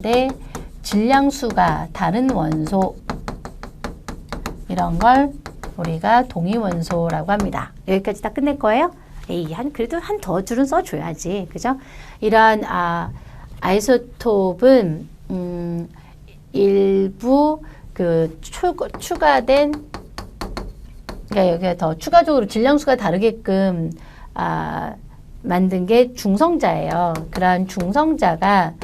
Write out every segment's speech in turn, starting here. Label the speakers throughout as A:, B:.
A: 데 질량수가 다른 원소 이런 걸 우리가 동위원소라고 합니다. 여기까지 다 끝낼 거예요? 에이, 그래도 한 더 줄은 써줘야지. 그죠? 이러한 아이소톱은 일부 추가된 그러니까 여기가 더 추가적으로 질량수가 다르게끔 만든 게 중성자예요. 그러한 중성자가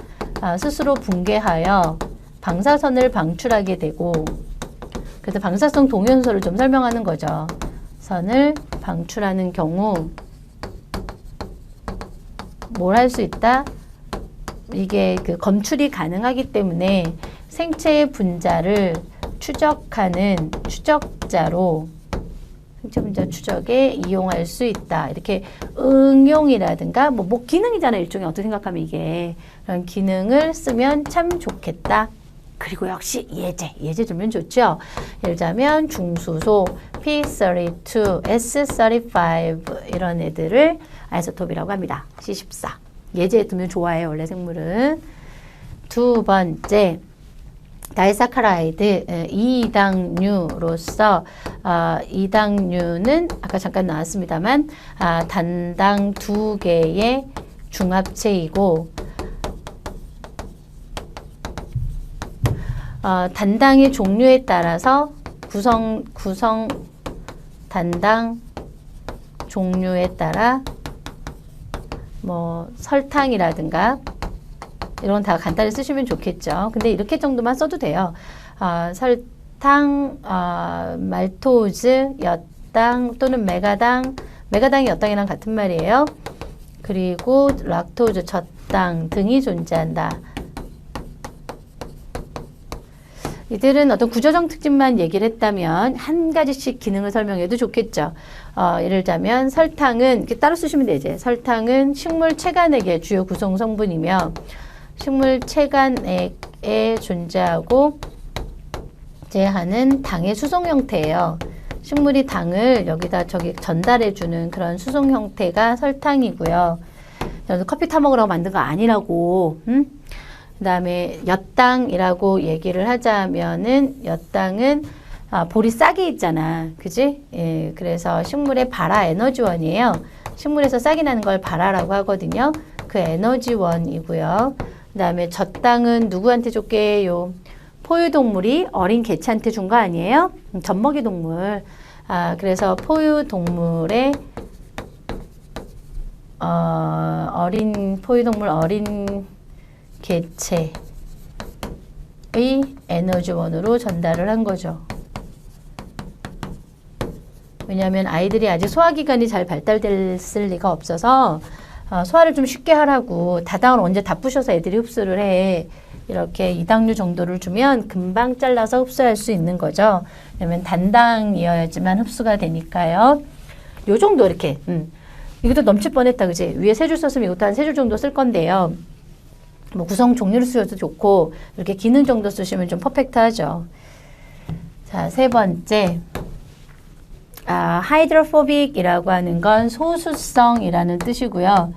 A: 스스로 붕괴하여 방사선을 방출하게 되고, 그래서 방사성 동위원소를 좀 설명하는 거죠. 선을 방출하는 경우 뭘 할 수 있다? 이게 검출이 가능하기 때문에 생체의 분자를 추적하는 추적자로 생체 분자 추적에 이용할 수 있다. 이렇게 응용이라든가 뭐 기능이잖아요. 일종의 어떻게 생각하면 이게 그런 기능을 쓰면 참 좋겠다. 그리고 역시 예제 주면 좋죠. 예를 들자면 중수소 P32, S35 이런 애들을 아이소톱이라고 합니다. C14. 예제 두면 좋아해요. 원래 생물은. 두 번째, 다이사카라이드, 이당류로서 이당류는 아까 잠깐 나왔습니다만 단당 2개의 중합체이고 단당의 종류에 따라서 구성 단당 종류에 따라 뭐 설탕이라든가 이런 다 간단히 쓰시면 좋겠죠. 근데 이렇게 정도만 써도 돼요. 설탕, 말토즈, 엿당 또는 메가당이 엿당이랑 같은 말이에요. 그리고 락토즈, 젖당 등이 존재한다. 이들은 어떤 구조적 특징만 얘기를 했다면 한 가지씩 기능을 설명해도 좋겠죠. 예를 들자면 설탕은 이렇게 따로 쓰시면 되지. 설탕은 식물 체간액의 주요 구성 성분이며 식물 체간액에 존재하고 제하는 당의 수송 형태예요. 식물이 당을 여기다 전달해주는 그런 수송 형태가 설탕이고요. 커피 타 먹으라고 만든 거 아니라고. 그 다음에 엿당이라고 얘기를 하자면은 엿당은 볼이 싹이 있잖아. 그지? 예, 그래서 식물의 발화 에너지원이에요. 식물에서 싹이 나는 걸 발화라고 하거든요. 그 에너지원이고요. 그 다음에 젖당은 누구한테 줬게요? 포유동물이 어린 개체한테 준 거 아니에요? 젖먹이 동물. 그래서 포유동물의 어린 개체의 에너지원으로 전달을 한 거죠. 왜냐하면 아이들이 아직 소화기관이 잘 발달됐을 리가 없어서 소화를 좀 쉽게 하라고 다당을 언제 다 부셔서 애들이 흡수를 해. 이렇게 이당류 정도를 주면 금방 잘라서 흡수할 수 있는 거죠. 왜냐면 단당이어야지만 흡수가 되니까요. 요 정도 이렇게. 이것도 넘칠 뻔했다, 그지? 위에 3줄 썼으면 이것도 한 3줄 정도 쓸 건데요. 뭐 구성 종류를 쓰셔도 좋고 이렇게 기능 정도 쓰시면 좀 퍼펙트하죠. 자, 세 번째. 하이드로포빅이라고 하는 건 소수성이라는 뜻이고요.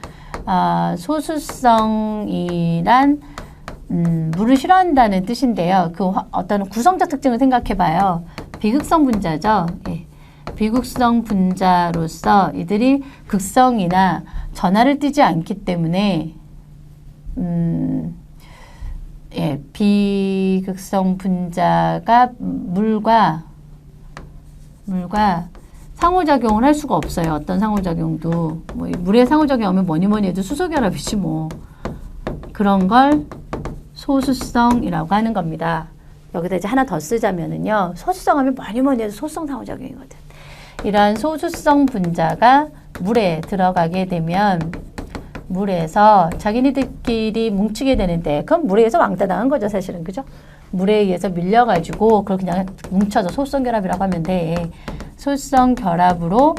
A: 소수성이란 물을 싫어한다는 뜻인데요. 어떤 구성자 특징을 생각해 봐요. 비극성 분자죠. 예. 비극성 분자로서 이들이 극성이나 전하를 띠지 않기 때문에 비극성 분자가 물과 상호작용을 할 수가 없어요. 어떤 상호작용도. 뭐 물에 상호작용하면 뭐니 해도 수소결합이지 뭐. 그런 걸 소수성이라고 하는 겁니다. 여기다 이제 하나 더 쓰자면은요. 소수성 하면 뭐니 해도 소수성 상호작용이거든. 이러한 소수성 분자가 물에 들어가게 되면 물에서 자기네들끼리 뭉치게 되는데 그건 물에 의해서 왕따 당한 거죠. 사실은. 그죠? 물에 의해서 밀려가지고 그걸 그냥 뭉쳐서 소수성 결합이라고 하면 돼. 소수성 결합으로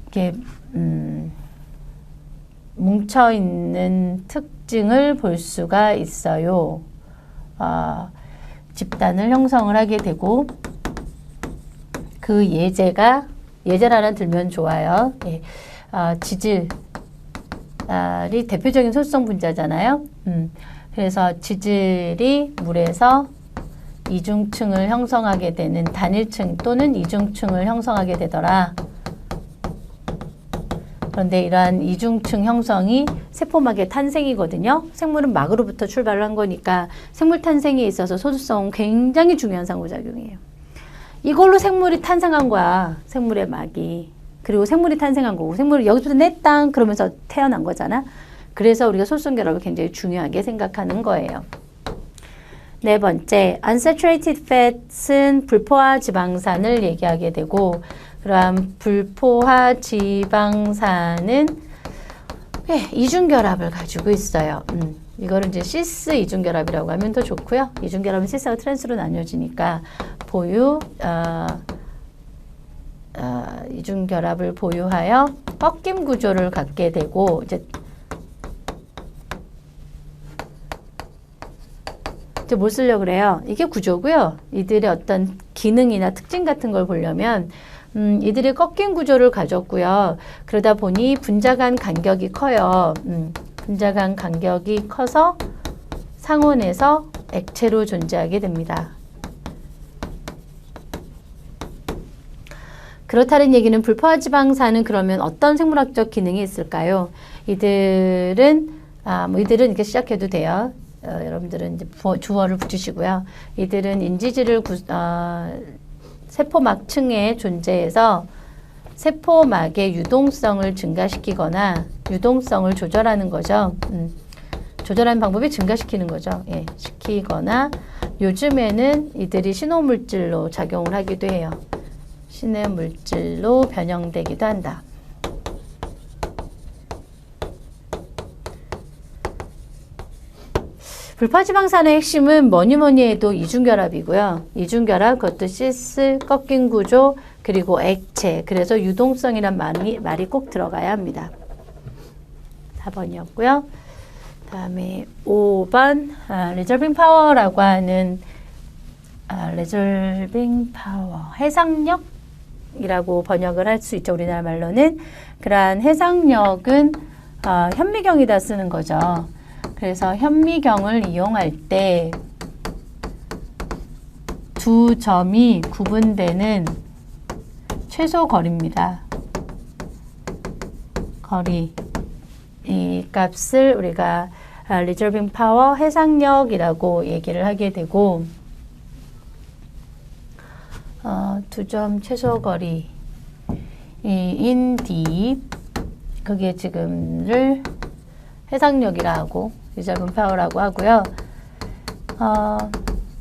A: 이렇게 뭉쳐있는 특징을 볼 수가 있어요. 집단을 형성을 하게 되고 그 예제를 하나 들면 좋아요. 예. 지질이 대표적인 소수성 분자잖아요. 그래서 지질이 물에서 이중층을 형성하게 되는 단일층 또는 이중층을 형성하게 되더라. 그런데 이러한 이중층 형성이 세포막의 탄생이거든요. 생물은 막으로부터 출발을 한 거니까 생물 탄생에 있어서 소수성은 굉장히 중요한 상호작용이에요. 이걸로 생물이 탄생한 거야. 생물의 막이. 그리고 생물이 탄생한 거고 생물이 여기서부터 내 땅 그러면서 태어난 거잖아. 그래서 우리가 소수성 결합을 굉장히 중요하게 생각하는 거예요. 네 번째, unsaturated fat은 불포화 지방산을 얘기하게 되고 그러한 불포화 지방산은 이중결합을 가지고 있어요. 이거를 이제 시스 이중결합이라고 하면 더 좋고요. 이중결합은 시스와 트랜스로 나뉘어지니까 이중결합을 보유하여 꺾임 구조를 갖게 되고 이제 뭘 쓰려고 그래요? 이게 구조고요. 이들의 어떤 기능이나 특징 같은 걸 보려면 이들이 꺾인 구조를 가졌고요. 그러다 보니 분자 간 간격이 커요. 분자 간 간격이 커서 상온에서 액체로 존재하게 됩니다. 그렇다는 얘기는 불포화지방산은 그러면 어떤 생물학적 기능이 있을까요? 이들은 이렇게 시작해도 돼요. 여러분들은 이제 주어를 붙이시고요. 이들은 인지질을 세포막층에 존재해서 세포막의 유동성을 증가시키거나 유동성을 조절하는 거죠. 조절하는 방법이 증가시키는 거죠. 예, 시키거나 요즘에는 이들이 신호물질로 작용을 하기도 해요. 신호물질로 변형되기도 한다. 불포화지방산의 핵심은 뭐니 해도 이중결합이고요. 이중결합, 그것도 시스, 꺾인 구조, 그리고 액체. 그래서 유동성이란 말이 꼭 들어가야 합니다. 4번이었고요. 그 다음에 5번, resolving power라고 하는 resolving power, 해상력이라고 번역을 할 수 있죠. 우리나라 말로는. 그러한 해상력은 현미경에다 쓰는 거죠. 그래서 현미경을 이용할 때 두 점이 구분되는 최소 거리입니다. 거리. 이 값을 우리가 resolving power, 해상력이라고 얘기를 하게 되고 두 점 최소 거리 in D 그게 지금을 해상력이라고 resolving power라고 하고요.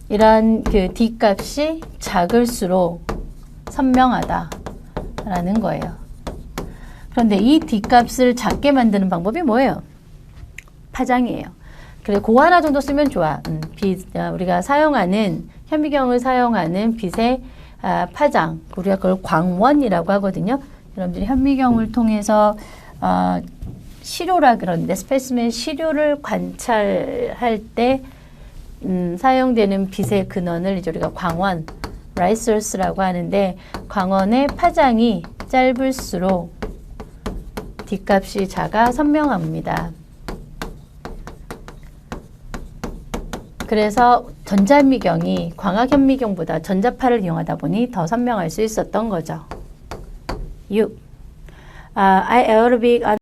A: 이러한 그 D 값이 작을수록 선명하다라는 거예요. 그런데 이 D 값을 작게 만드는 방법이 뭐예요? 파장이에요. 그래, 그거 하나 정도 쓰면 좋아. 우리가 사용하는 현미경을 사용하는 빛의 파장, 우리가 그걸 광원이라고 하거든요. 여러분들이 현미경을 통해서 시료라 그러는데 스페시멘 시료를 관찰할 때 사용되는 빛의 근원을 이제 우리가 광원, 라이트 소스라고 하는데 광원의 파장이 짧을수록 D값이 작아 선명합니다. 그래서 전자현미경이 광학현미경보다 전자파를 이용하다 보니 더 선명할 수 있었던 거죠. 6. Aerobic